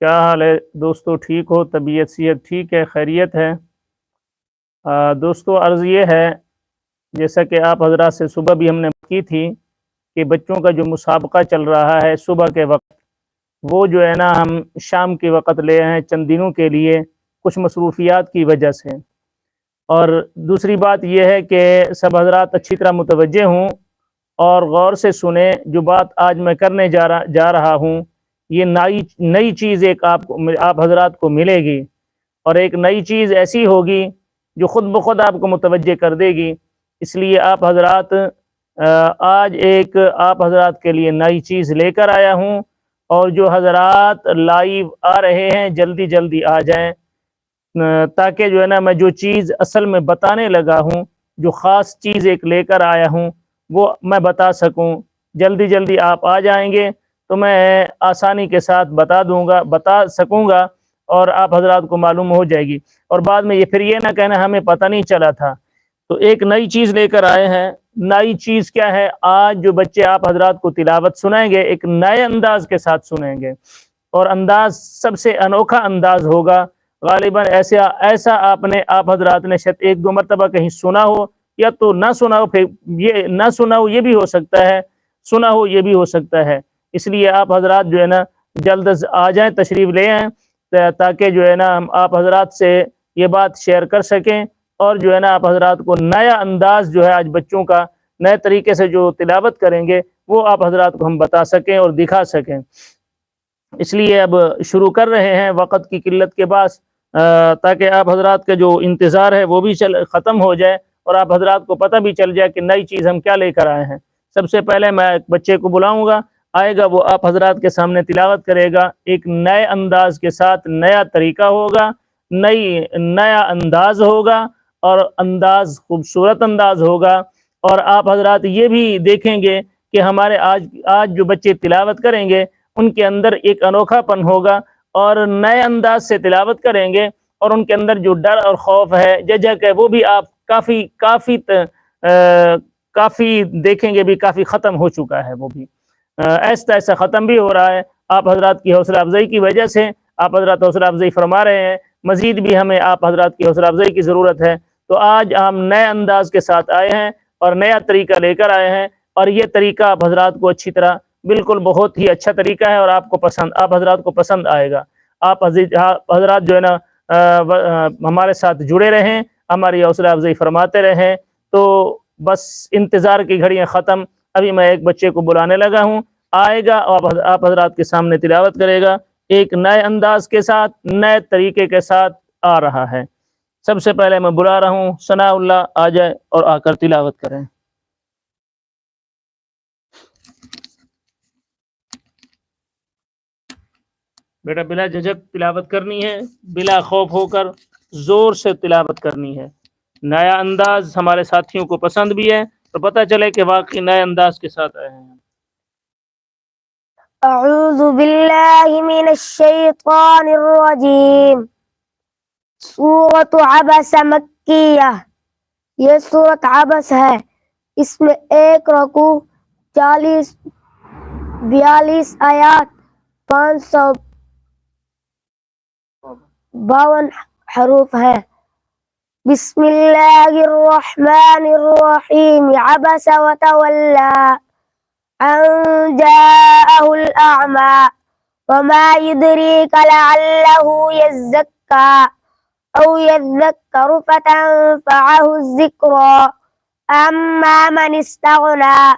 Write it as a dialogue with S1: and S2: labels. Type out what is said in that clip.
S1: کیا حال ہے دوستو؟ ٹھیک ہو؟ طبیعت صحت ٹھیک ہے؟ خیریت ہے؟ دوستو عرض یہ ہے، جیسا کہ آپ حضرات سے صبح بھی ہم نے بات کی تھی کہ بچوں کا جو مسابقہ چل رہا ہے صبح کے وقت، وہ جو ہے نا ہم شام کے وقت لے آئے ہیں چند دنوں کے لیے کچھ مصروفیات کی وجہ سے۔ اور دوسری بات یہ ہے کہ سب حضرات اچھی طرح متوجہ ہوں اور غور سے سنیں۔ جو بات آج میں کرنے جا رہا ہوں، یہ نئی چیز ایک آپ حضرات کو ملے گی، اور ایک نئی چیز ایسی ہوگی جو خود بخود آپ کو متوجہ کر دے گی۔ اس لیے آپ حضرات، آج ایک آپ حضرات کے لیے نئی چیز لے کر آیا ہوں، اور جو حضرات لائیو آ رہے ہیں جلدی جلدی آ جائیں، تاکہ جو ہے نا میں جو چیز اصل میں بتانے لگا ہوں، جو خاص چیز ایک لے کر آیا ہوں، وہ میں بتا سکوں۔ جلدی جلدی آپ آ جائیں گے تو میں آسانی کے ساتھ بتا سکوں گا، اور آپ حضرات کو معلوم ہو جائے گی، اور بعد میں پھر یہ نہ کہنا ہمیں پتہ نہیں چلا تھا۔ تو ایک نئی چیز لے کر آئے ہیں۔ نئی چیز کیا ہے؟ آج جو بچے آپ حضرات کو تلاوت سنائیں گے ایک نئے انداز کے ساتھ سنیں گے، اور انداز سب سے انوکھا انداز ہوگا۔ غالباً ایسا آپ حضرات نے شاید ایک دو مرتبہ کہیں سنا ہو، یا تو نہ سنا ہو، پھر یہ نہ سنا ہو یہ بھی ہو سکتا ہے، سنا ہو یہ بھی ہو سکتا ہے۔ اس لیے آپ حضرات جو ہے نا جلد آ جائیں، تشریف لے آئیں، تاکہ جو ہے نا ہم آپ حضرات سے یہ بات شیئر کر سکیں، اور جو ہے نا آپ حضرات کو نیا انداز جو ہے آج بچوں کا نئے طریقے سے جو تلاوت کریں گے وہ آپ حضرات کو ہم بتا سکیں اور دکھا سکیں۔ اس لیے اب شروع کر رہے ہیں وقت کی قلت کے باعث، تاکہ آپ حضرات کا جو انتظار ہے وہ بھی ختم ہو جائے، اور آپ حضرات کو پتہ بھی چل جائے کہ نئی چیز ہم کیا لے کر آئے ہیں۔ سب سے پہلے میں ایک بچے کو بلاؤں گا، آئے گا، وہ آپ حضرات کے سامنے تلاوت کرے گا، ایک نئے انداز کے ساتھ، نیا طریقہ ہوگا، نیا انداز ہوگا، اور انداز خوبصورت انداز ہوگا۔ اور آپ حضرات یہ بھی دیکھیں گے کہ ہمارے آج جو بچے تلاوت کریں گے ان کے اندر ایک انوکھا پن ہوگا، اور نئے انداز سے تلاوت کریں گے، اور ان کے اندر جو ڈر اور خوف ہے، جھجک ہے، وہ بھی آپ کافی دیکھیں گے، بھی کافی ختم ہو چکا ہے، وہ بھی ایسا ایسا ختم بھی ہو رہا ہے۔ آپ حضرات کی حوصلہ افزائی کی وجہ سے آپ حضرات حوصلہ افزائی فرما رہے ہیں، مزید بھی ہمیں آپ حضرات کی حوصلہ افزائی کی ضرورت ہے۔ تو آج ہم نئے انداز کے ساتھ آئے ہیں اور نیا طریقہ لے کر آئے ہیں، اور یہ طریقہ آپ حضرات کو اچھی طرح، بالکل بہت ہی اچھا طریقہ ہے، اور آپ حضرات کو پسند آئے گا۔ آپ حضرات جو ہے نا ہمارے ساتھ جڑے رہیں، ہماری حوصلہ افزائی فرماتے رہیں۔ تو بس انتظار کی گھڑیاں ختم، ابھی میں ایک بچے کو بلانے لگا ہوں، آئے گا اور آپ حضرات کے سامنے تلاوت کرے گا، ایک نئے انداز کے ساتھ، نئے طریقے کے ساتھ آ رہا ہے۔ سب سے پہلے میں بلا رہا ہوں ثناء اللہ، آ جائے اور آ کر تلاوت کریں۔ بیٹا بلا جھجک تلاوت کرنی ہے، بلا خوف ہو کر زور سے تلاوت کرنی ہے۔ نیا انداز ہمارے ساتھیوں کو پسند بھی ہے، تو پتہ چلے کہ واقعی نئے انداز کے ساتھ آئے ہیں۔
S2: اعوذ باللہ من الشیطان الرجیم۔ سورۃ عبس مکیہ، یہ سورۃ عبس ہے، اس میں ایک رکوع، 42 آیات، 552 حروف ہے۔ بسم اللہ الرحمن الرحیم۔ عبس وتولی ان جاءہ الاعمی وما يدریک لعلہ یزکا او یذکر فتنفعہ الذکری اما من استغنی